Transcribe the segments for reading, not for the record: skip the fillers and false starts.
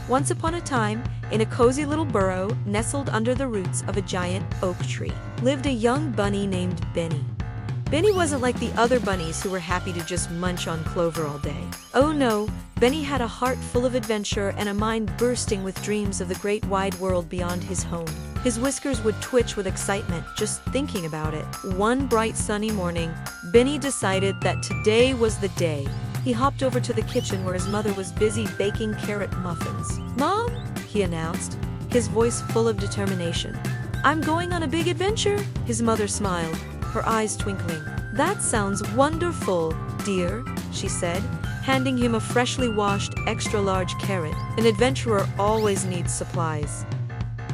Once upon a time, in a cozy little burrow nestled under the roots of a giant oak tree, lived a young bunny named Benny. Benny wasn't like the other bunnies who were happy to just munch on clover all day. Oh no, Benny had a heart full of adventure and a mind bursting with dreams of the great wide world beyond his home. His whiskers would twitch with excitement just thinking about it. One bright sunny morning, Benny decided that today was the day. He hopped over to the kitchen where his mother was busy baking carrot muffins. "Mom," he announced, his voice full of determination. "I'm going on a big adventure," his mother smiled, her eyes twinkling. "That sounds wonderful, dear," she said, handing him a freshly washed, extra-large carrot. An adventurer always needs supplies.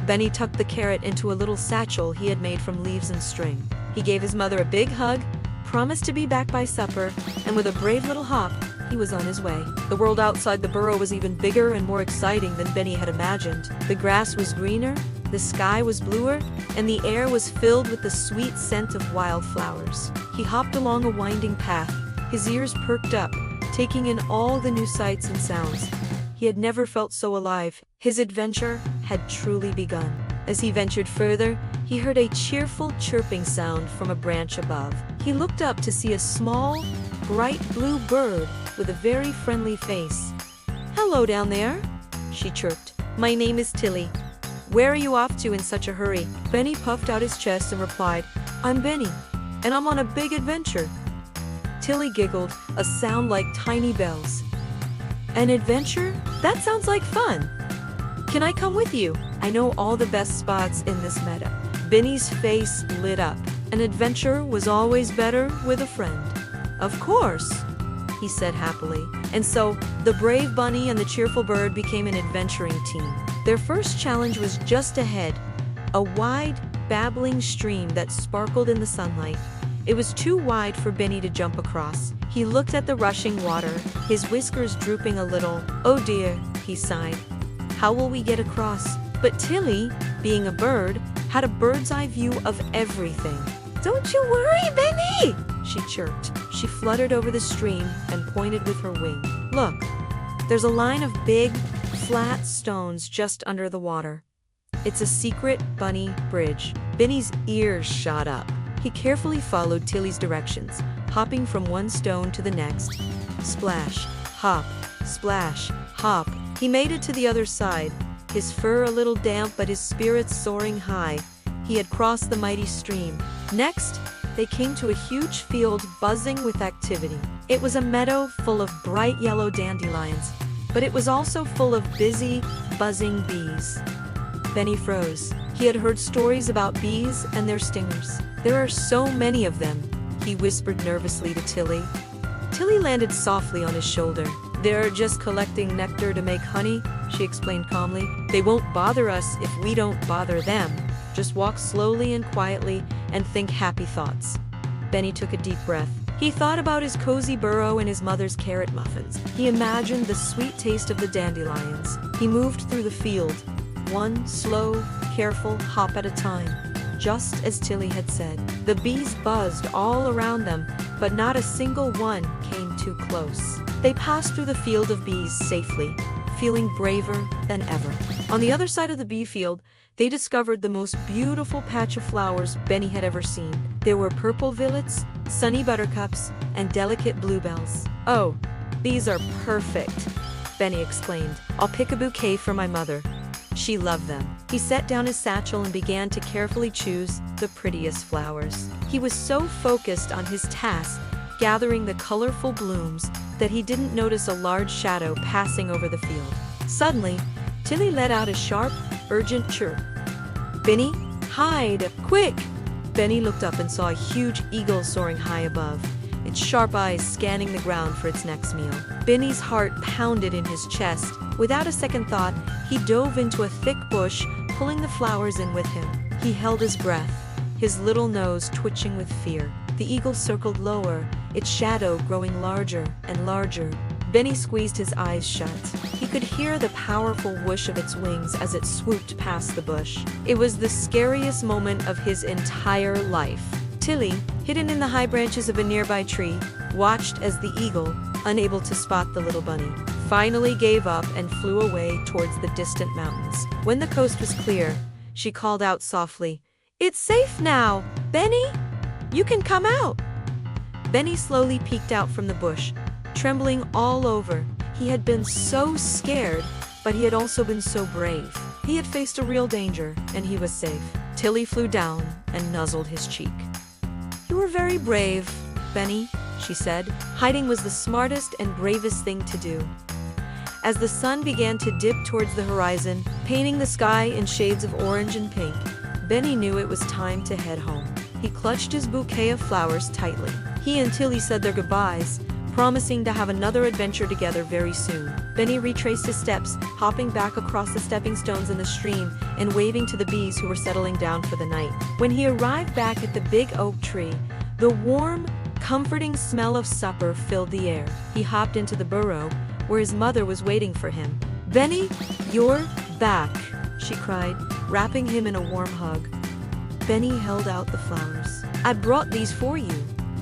Benny tucked the carrot into a little satchel he had made from leaves and string. He gave his mother a big hug, promised to be back by supper, and with a brave little hop, he was on his way. The world outside the burrow was even bigger and more exciting than Benny had imagined. The grass was greener, the sky was bluer, and the air was filled with the sweet scent of wildflowers. He hopped along a winding path, his ears perked up, taking in all the new sights and sounds. He had never felt so alive. His adventure had truly begun. As he ventured further, he heard a cheerful chirping sound from a branch above. He looked up to see a small, bright blue bird with a very friendly face. "Hello down there," she chirped. "My name is Tilly. Where are you off to in such a hurry?" Benny puffed out his chest and replied, "I'm Benny, and I'm on a big adventure." Tilly giggled, a sound like tiny bells. "An adventure? That sounds like fun. Can I come with you? I know all the best spots in this meadow." Benny's face lit up. An adventure was always better with a friend. "Of course," he said happily. And so, the brave bunny and the cheerful bird became an adventuring team. Their first challenge was just ahead, a wide, babbling stream that sparkled in the sunlight. It was too wide for Benny to jump across. He looked at the rushing water, his whiskers drooping a little. "Oh dear," he sighed. "How will we get across?" But Tilly, being a bird, had a bird's eye view of everything. "Don't you worry, Benny," she chirped. She fluttered over the stream and pointed with her wing. "Look, there's a line of big, flat stones just under the water. It's a secret bunny bridge." Benny's ears shot up. He carefully followed Tilly's directions, hopping from one stone to the next. Splash, hop, splash, hop. He made it to the other side, his fur a little damp but his spirits soaring high. He had crossed the mighty stream. Next, they came to a huge field buzzing with activity. It was a meadow full of bright yellow dandelions, but it was also full of busy, buzzing bees. Benny froze. He had heard stories about bees and their stingers. "There are so many of them," he whispered nervously to Tilly. Tilly landed softly on his shoulder. "They're just collecting nectar to make honey," she explained calmly. "They won't bother us if we don't bother them. Just walk slowly and quietly and think happy thoughts." Benny took a deep breath. He thought about his cozy burrow and his mother's carrot muffins. He imagined the sweet taste of the dandelions. He moved through the field, one slow, careful hop at a time, just as Tilly had said. The bees buzzed all around them, but not a single one came too close. They passed through the field of bees safely, feeling braver than ever. On the other side of the bee field, they discovered the most beautiful patch of flowers Benny had ever seen. There were purple violets, sunny buttercups, and delicate bluebells. "Oh, these are perfect," Benny exclaimed. "I'll pick a bouquet for my mother. She loved them." He set down his satchel and began to carefully choose the prettiest flowers. He was so focused on his task, gathering the colorful blooms, that he didn't notice a large shadow passing over the field. Suddenly, Tilly let out a sharp, urgent chirp. "Benny, hide, quick!" Benny looked up and saw a huge eagle soaring high above, its sharp eyes scanning the ground for its next meal. Benny's heart pounded in his chest. Without a second thought, he dove into a thick bush, pulling the flowers in with him. He held his breath, his little nose twitching with fear. The eagle circled lower, its shadow growing larger and larger. Benny squeezed his eyes shut. He could hear the powerful whoosh of its wings as it swooped past the bush. It was the scariest moment of his entire life. Tilly, hidden in the high branches of a nearby tree, watched as the eagle, unable to spot the little bunny, finally gave up and flew away towards the distant mountains. When the coast was clear, she called out softly, "It's safe now, Benny! You can come out!" Benny slowly peeked out from the bush, trembling all over. He had been so scared, but he had also been so brave. He had faced a real danger, and he was safe. Tilly flew down and nuzzled his cheek. "You were very brave, Benny," she said. Hiding was the smartest and bravest thing to do. As the sun began to dip towards the horizon, painting the sky in shades of orange and pink, Benny knew it was time to head home. He clutched his bouquet of flowers tightly. He and Tilly said their goodbyes, promising to have another adventure together very soon. Benny retraced his steps, hopping back across the stepping stones in the stream and waving to the bees who were settling down for the night. When he arrived back at the big oak tree, the warm, comforting smell of supper filled the air. He hopped into the burrow, where his mother was waiting for him. "Benny, you're back," she cried, wrapping him in a warm hug. Benny held out the flowers. "I brought these for you,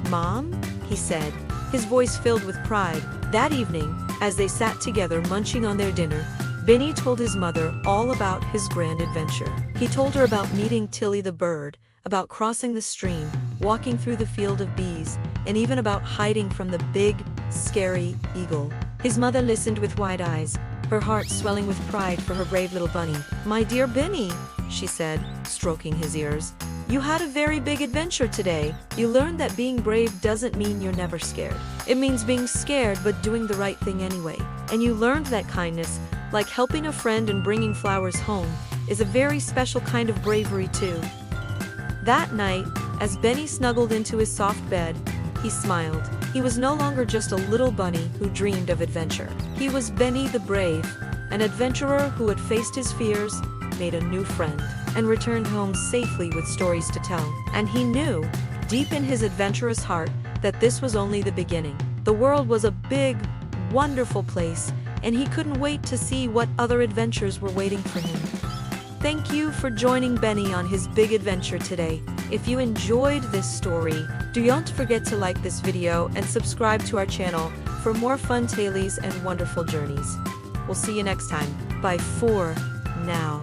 Mom," he said, his voice filled with pride. That evening, as they sat together munching on their dinner, Benny told his mother all about his grand adventure. He told her about meeting Tilly the bird, about crossing the stream, walking through the field of bees, and even about hiding from the big, scary eagle. His mother listened with wide eyes, her heart swelling with pride for her brave little bunny. "My dear Benny," she said, stroking his ears, "you had a very big adventure today. You learned that being brave doesn't mean you're never scared. It means being scared but doing the right thing anyway. And you learned that kindness, like helping a friend and bringing flowers home, is a very special kind of bravery too." That night, as Benny snuggled into his soft bed, he smiled. He was no longer just a little bunny who dreamed of adventure. He was Benny the Brave, an adventurer who had faced his fears, made a new friend, and returned home safely with stories to tell. And he knew, deep in his adventurous heart, that this was only the beginning. The world was a big, wonderful place, and he couldn't wait to see what other adventures were waiting for him. Thank you for joining Benny on his big adventure today. If you enjoyed this story, don't forget to like this video and subscribe to our channel for more fun tales and wonderful journeys. We'll see you next time. Bye for now.